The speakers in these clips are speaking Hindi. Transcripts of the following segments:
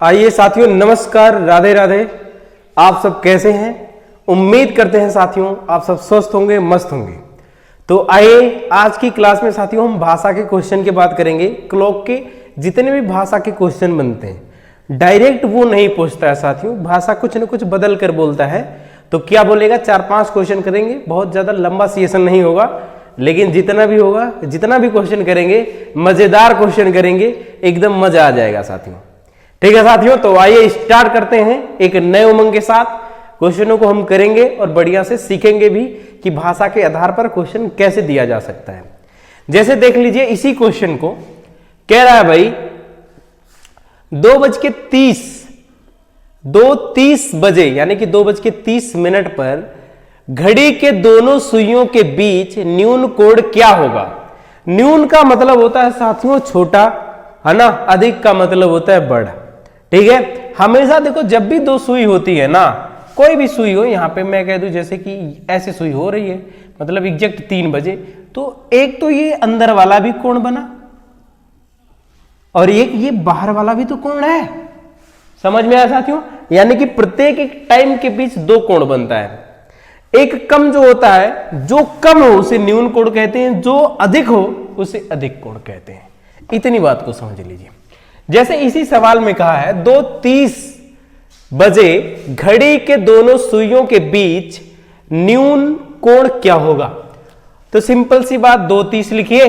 आइए साथियों, नमस्कार, राधे राधे। आप सब कैसे हैं? उम्मीद करते हैं साथियों आप सब स्वस्थ होंगे, मस्त होंगे। तो आइए आज की क्लास में साथियों हम भाषा के क्वेश्चन की बात करेंगे। क्लॉक के जितने भी भाषा के क्वेश्चन बनते हैं डायरेक्ट वो नहीं पूछता है साथियों, भाषा कुछ न कुछ बदल कर बोलता है। तो क्या बोलेगा, 4-5 क्वेश्चन करेंगे, बहुत ज्यादा लंबा सेशन नहीं होगा, लेकिन जितना भी होगा, जितना भी क्वेश्चन करेंगे मजेदार क्वेश्चन करेंगे, एकदम मजा आ जाएगा साथियों। ठीक है साथियों, तो आइए स्टार्ट करते हैं एक नए उमंग के साथ। क्वेश्चनों को हम करेंगे और बढ़िया से सीखेंगे भी कि भाषा के आधार पर क्वेश्चन कैसे दिया जा सकता है। जैसे देख लीजिए, इसी क्वेश्चन को कह रहा है भाई 2:30 बजे यानी कि 2:30 पर घड़ी के दोनों सुइयों के बीच न्यून कोण क्या होगा। न्यून का मतलब होता है साथियों छोटा, है ना। अधिक का मतलब होता है बड़ा। ठीक है, हमेशा देखो जब भी दो सुई होती है ना, कोई भी सुई हो, यहां पे मैं कह दूं जैसे कि ऐसी सुई हो रही है, मतलब एग्जैक्ट 3 बजे, तो एक तो ये अंदर वाला भी कोण बना और एक ये बाहर वाला भी तो कोण है। समझ में आया साथियों? यानी कि प्रत्येक एक टाइम के बीच 2 कोण बनता है। एक कम जो होता है, जो कम हो उसे न्यून कोण कहते हैं, जो अधिक हो उसे अधिक कोण कहते हैं। इतनी बात को समझ लीजिए। जैसे इसी सवाल में कहा है 2:30 बजे घड़ी के दोनों सुइयों के बीच न्यून कोण क्या होगा। तो सिंपल सी बात, 2:30 लिखिए।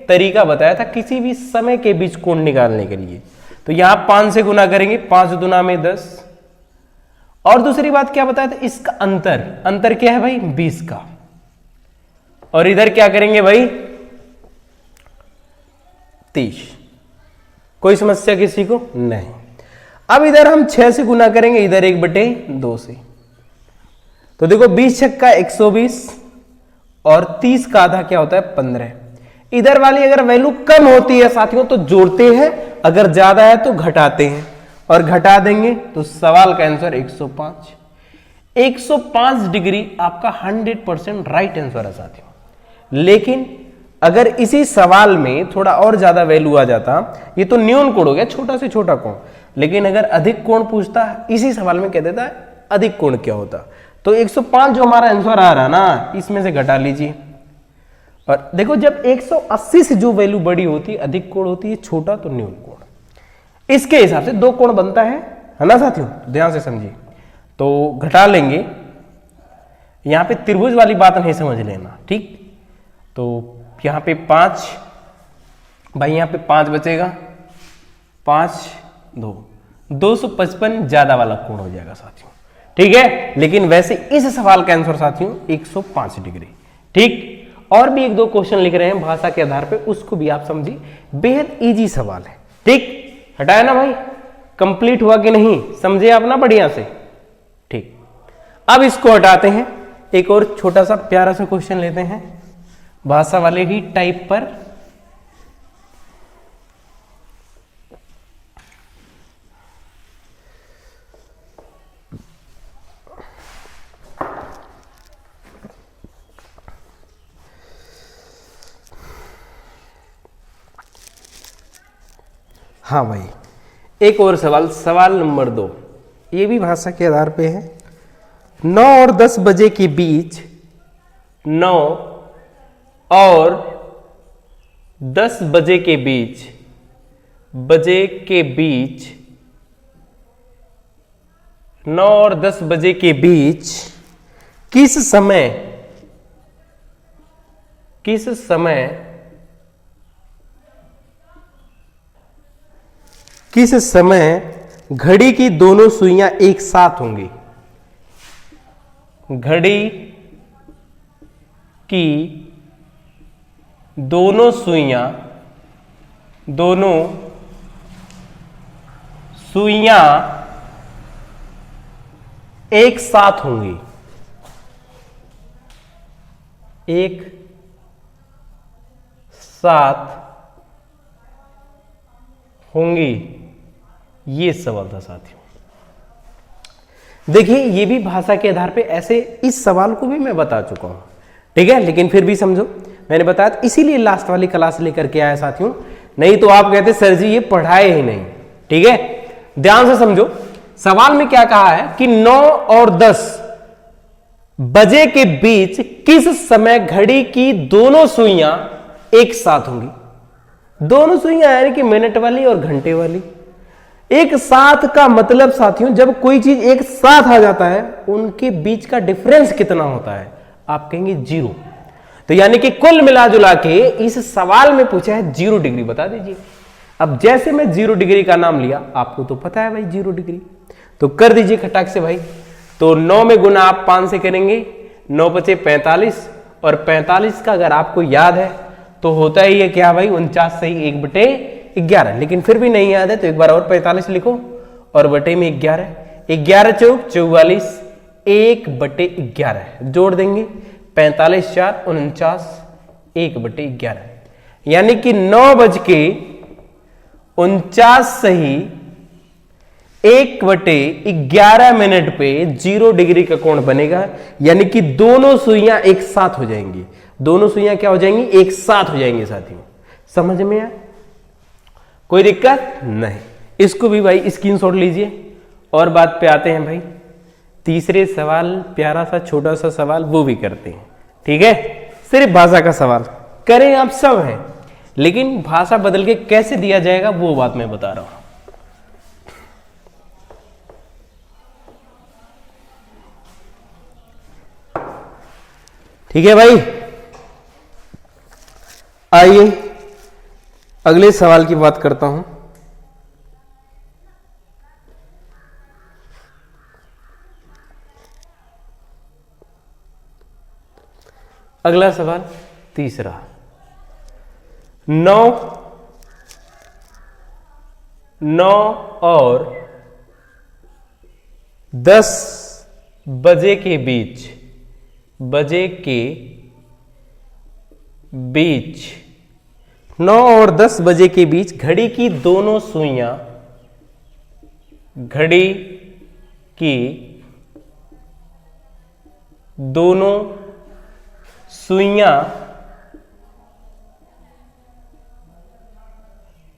तरीका बताया था किसी भी समय के बीच कोण निकालने के लिए। तो यहां 5 से गुना करेंगे, 5 दूना में 10। और दूसरी बात क्या बताया था, इसका अंतर क्या है भाई, 20 का। और इधर क्या करेंगे भाई, 30। कोई समस्या किसी को नहीं। अब इधर हम 6 से गुना करेंगे, इधर 1/2 से। तो देखो 20 छक्का 120 और 30 का आधा क्या होता है, 15। इधर वाली अगर वैल्यू कम होती है साथियों तो जोड़ते हैं, अगर ज्यादा है तो घटाते हैं, और घटा देंगे तो सवाल का आंसर 105। 105 डिग्री आपका 100% राइट आंसर है साथियों। लेकिन अगर इसी सवाल में थोड़ा और ज्यादा वैल्यू आ जाता, ये तो न्यून कोण हो गया, छोटा से छोटा कोण, लेकिन अगर अधिक कोण पूछता इसी सवाल में कह देता है अधिक कोण क्या होता। तो 105 जो हमारा आंसर आ रहा ना, इसमें से घटा लीजिए। और देखो जब 180 से जो वैल्यू बड़ी होती है, अधिक कोण होती है, छोटा तो न्यून कोण। इसके हिसाब से 2 कोण बनता है ना साथियों, ध्यान से समझिए। तो घटा लेंगे, यहां पे त्रिभुज वाली बात नहीं समझ लेना, ठीक। तो यहां पे 5 भाई, यहां पे 5 बचेगा, 5 2 255 ज्यादा वाला कोण हो जाएगा साथियों। ठीक है, लेकिन वैसे इस सवाल का आंसर साथियों 105 डिग्री। ठीक, और भी 1-2 क्वेश्चन लिख रहे हैं भाषा के आधार पे, उसको भी आप समझिए, बेहद इजी सवाल है। ठीक, हटाया ना भाई, कंप्लीट हुआ कि नहीं, समझे आप ना बढ़िया से। ठीक, अब इसको हटाते हैं, एक और छोटा सा प्यारा सा क्वेश्चन लेते हैं भाषा वाले ही टाइप पर। हाँ भाई, एक और सवाल नंबर 2, ये भी भाषा के आधार पे है। 9 और 10 बजे के बीच, 9 और 10 बजे के बीच, 9 और 10 बजे के बीच किस समय घड़ी की दोनों सुइयां एक साथ होंगी। घड़ी की दोनों सुइयां एक साथ होंगी, एक साथ होंगी। ये सवाल था साथियों। देखिए ये भी भाषा के आधार पे ऐसे, इस सवाल को भी मैं बता चुका हूं, ठीक है, लेकिन फिर भी समझो, मैंने बताया इसीलिए लास्ट वाली क्लास लेकर के आया साथियों, नहीं तो आप कहते सर जी ये पढ़ाए ही नहीं। ठीक है, ध्यान से समझो, सवाल में क्या कहा है कि 9 और 10 बजे के बीच किस समय घड़ी की दोनों सुइयां एक साथ होंगी। दोनों सुइयां यानी कि मिनट वाली और घंटे वाली। एक साथ का मतलब साथियों, जब कोई चीज एक साथ आ जाता है उनके बीच का डिफरेंस कितना होता है, आप कहेंगे 0। तो यानी कि कुल मिला जुला के इस सवाल में पूछा है 0 डिग्री बता दीजिए। अब जैसे मैं 0 डिग्री का नाम लिया, आपको तो पता है भाई 0 डिग्री, तो कर दीजिए खटाक से भाई। तो 9 में गुना आप 5 से करेंगे, 9 बचे 45, और 45 का अगर आपको याद है तो होता ही है क्या भाई 49 सही 1/11। लेकिन फिर भी नहीं याद है तो एक बार और 45 लिखो और बटे में 11, 11 चौक 44, 1/11 जोड़ देंगे, 45 4 49, 1/11 यानी कि 9:49 सही 1/11 मिनट पे 0 डिग्री का कोण बनेगा। यानी कि दोनों सुइयां एक साथ हो जाएंगी। दोनों सुइयां क्या हो जाएंगी, एक साथ हो जाएंगी साथियों। समझ में आया, कोई दिक्कत नहीं। इसको भी भाई स्क्रीनशॉट लीजिए। और बात पे आते हैं भाई, तीसरे सवाल, प्यारा सा छोटा सा सवाल वो भी करते हैं, ठीक है। सिर्फ भाषा का सवाल करें आप सब हैं, लेकिन भाषा बदल के कैसे दिया जाएगा वो बात मैं बता रहा हूं। ठीक है भाई, आइए अगले सवाल की बात करता हूं। अगला सवाल तीसरा, 9 और 10 बजे के बीच, 9 और 10 बजे के बीच घड़ी की दोनों सुइयां, घड़ी की दोनों सुइयां,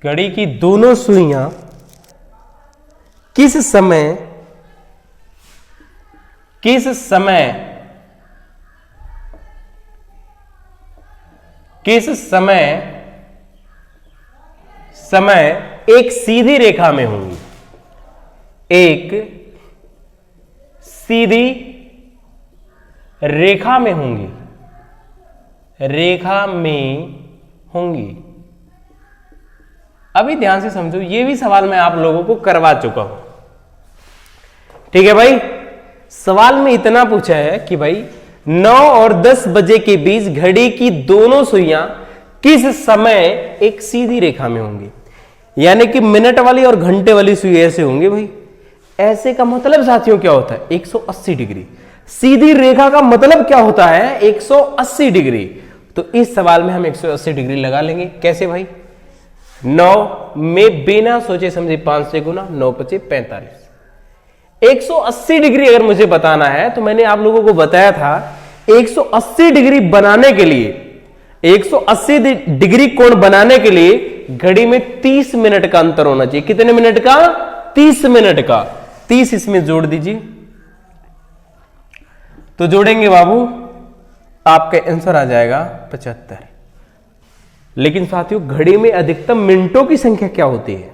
घड़ी की दोनों सुइयां किस समय एक सीधी रेखा में होंगी, एक सीधी रेखा में होंगी, अभी ध्यान से समझो, ये भी सवाल मैं आप लोगों को करवा चुका हूं, ठीक है भाई। सवाल में इतना पूछा है कि भाई 9 और 10 बजे के बीच घड़ी की दोनों सुइयां किस समय एक सीधी रेखा में होंगी, यानी कि मिनट वाली और घंटे वाली सुई ऐसे होंगे भाई। ऐसे का मतलब साथियों क्या होता है, 180 डिग्री। सीधी रेखा का मतलब क्या होता है, 180 डिग्री। तो इस सवाल में हम 180 डिग्री लगा लेंगे। कैसे भाई, 9 में बिना सोचे समझे 5 से गुना, 9 बचे 45। 180 डिग्री अगर मुझे बताना है तो मैंने आप लोगों को बताया था 180 डिग्री बनाने के लिए, 180 डिग्री कोण बनाने के लिए घड़ी में 30 मिनट का अंतर होना चाहिए। कितने मिनट का, 30 मिनट का। 30 इसमें जोड़ दीजिए, तो जोड़ेंगे बाबू आपका आंसर आ जाएगा 75। लेकिन साथियों घड़ी में अधिकतम मिनटों की संख्या क्या होती है,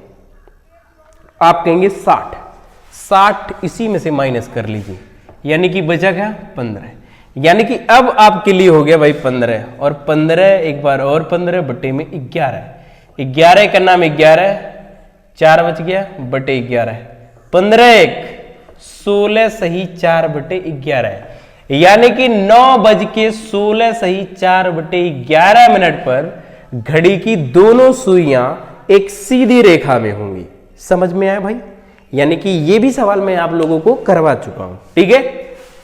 आप कहेंगे 60। 60 इसी में से माइनस कर लीजिए, यानी कि बचा क्या 15। यानी कि अब आपके लिए हो गया भाई 15, और 15 एक बार और 15 बटे में 11। 11 का नाम 11, 4 बच गया बटे 11, 15 1 16 सही 4 बटे 11, यानी कि 9:16 सही 4 बटे 11 मिनट पर घड़ी की दोनों सुइयां एक सीधी रेखा में होंगी। समझ में आया भाई, यानी कि ये भी सवाल मैं आप लोगों को करवा चुका हूं, ठीक है।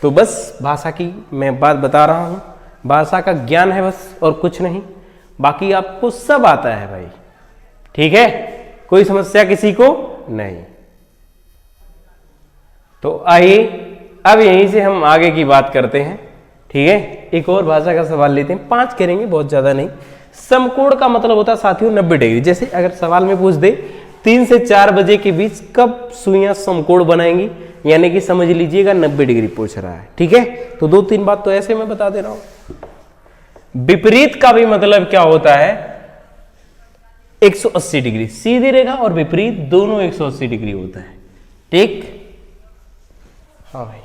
तो बस भाषा की मैं बात बता रहा हूं, भाषा का ज्ञान है बस और कुछ नहीं, बाकी आपको सब आता है भाई, ठीक है। कोई समस्या किसी को नहीं। तो आइए अब यहीं से हम आगे की बात करते हैं, ठीक है। एक और भाषा का सवाल लेते हैं, 5 करेंगे, बहुत ज्यादा नहीं। समकोण का मतलब होता है साथियों 90 डिग्री। जैसे अगर सवाल में पूछ दे 3 से 4 बजे के बीच कब सुइयां समकोण बनाएंगी, यानी कि समझ लीजिएगा 90 डिग्री पूछ रहा है। ठीक है, तो 2-3 बात तो ऐसे मैं बता दे रहा हूं। विपरीत का भी मतलब क्या होता है, 180 डिग्री। सीधी रेखा और विपरीत दोनों 180 डिग्री होता है। ठीक, हाँ भाई।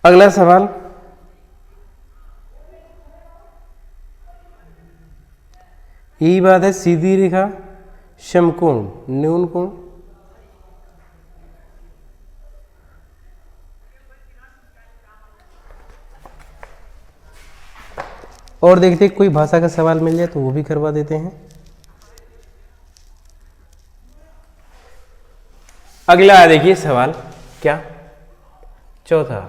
अगला सवाल, यही बात है, सीधी रेखा समकोण न्यून कोण, और देखते हैं कोई भाषा का सवाल मिल जाए तो वो भी करवा देते हैं। अगला देखिए सवाल, क्या चौथा,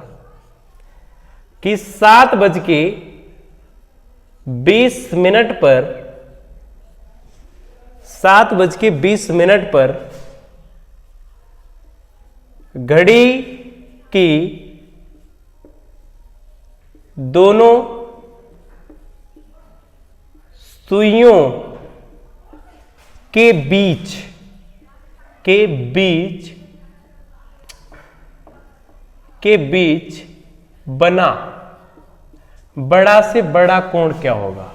कि 7:20 पर 7:20 पर घड़ी की दोनों सुइयों के बीच बना बड़ा से बड़ा कोण क्या होगा?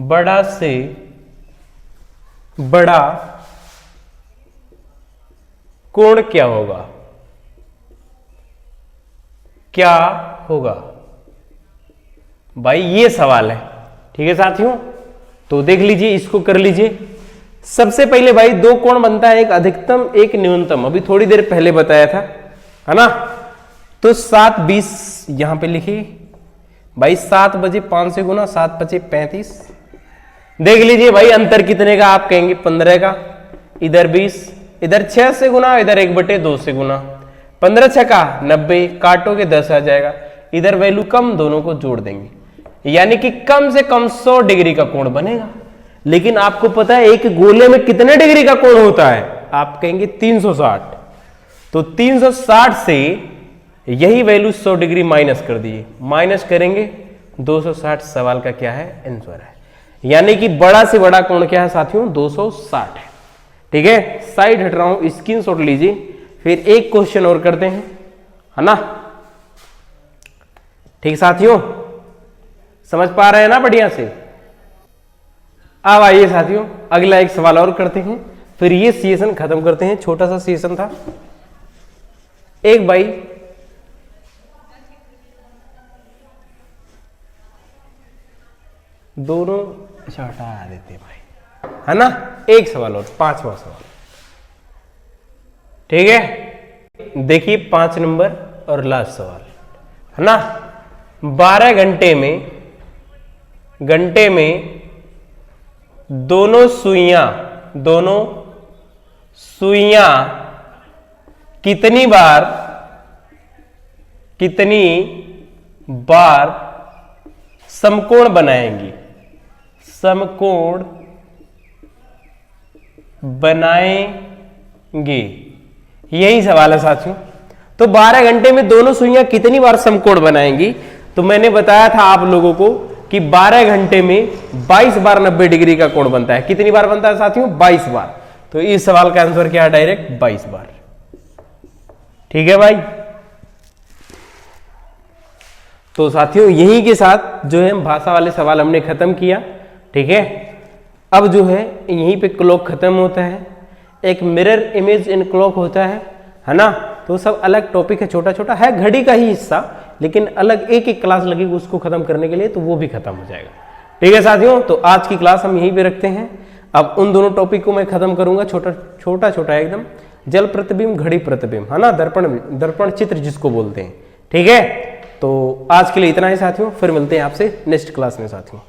बड़ा से बड़ा कोण क्या होगा? क्या होगा भाई, ये सवाल है। ठीक है साथियों, तो देख लीजिए, इसको कर लीजिए। सबसे पहले भाई दो कोण बनता है, एक अधिकतम एक न्यूनतम, अभी थोड़ी देर पहले बताया था, है ना। तो 7:20 यहां पे लिखिए भाई, 7 बजे 5 से गुना, 7 बजे 35। देख लीजिए भाई अंतर कितने का, आप कहेंगे 15 का, इधर 20, इधर 6 से गुना, इधर 1/2 से गुना, 15 6 का 90, काटोगे 10 आ जाएगा। इधर वैल्यू कम, दोनों को जोड़ देंगे, यानी कि कम से कम 100 डिग्री का कोण बनेगा। लेकिन आपको पता है एक गोले में कितने डिग्री का कोण होता है? आप कहेंगे 360। तो 360 से यही वैल्यू 100 डिग्री माइनस कर दिए, माइनस करेंगे 260। सवाल का क्या है? आंसर है। यानी कि बड़ा से बड़ा कोण क्या है साथियों? 260 है। ठीक है, साइड हट रहा हूं, स्क्रीनशॉट लीजिए, फिर एक क्वेश्चन और करते हैं, है ना। ठीक साथियों, समझ पा रहे हैं ना बढ़िया से। अब आइए साथियों अगला एक सवाल और करते हैं, फिर ये सेशन खत्म करते हैं। छोटा सा सेशन था। एक भाई दोनों, अच्छा हटा देते हैं भाई, है ना। एक सवाल और, 5वां सवाल। ठीक है, देखिए 5 नंबर और लास्ट सवाल, है ना। 12 घंटे में दोनों सुइयां कितनी बार समकोण बनाएंगी? समकोण बनाएंगे, यही सवाल है साथियों। तो 12 घंटे में दोनों सुइयां कितनी बार समकोण बनाएंगी? तो मैंने बताया था आप लोगों को कि 12 घंटे में 22 बार 90 डिग्री का कोण बनता है। कितनी बार बनता है साथियों? 22 बार। तो इस सवाल का आंसर क्या है? डायरेक्ट 22 बार। ठीक है भाई, तो साथियों यही के साथ जो है भाषा वाले सवाल हमने खत्म किया। ठीक है, अब जो है यहीं पे क्लॉक खत्म होता है, एक मिरर इमेज इन क्लॉक होता है ना। तो सब अलग टॉपिक है, छोटा छोटा है, घड़ी का ही हिस्सा, लेकिन अलग एक एक क्लास लगेगी उसको खत्म करने के लिए, तो वो भी खत्म हो जाएगा। ठीक है साथियों, तो आज की क्लास हम यहीं पे रखते हैं। अब उन दोनों टॉपिक को मैं खत्म करूंगा, छोटा छोटा एकदम, जल प्रतिबिंब, घड़ी प्रतिबिंब, है ना, दर्पण चित्र जिसको बोलते हैं। ठीक है, तो आज के लिए इतना ही साथियों, फिर मिलते हैं आपसे नेक्स्ट क्लास में साथियों।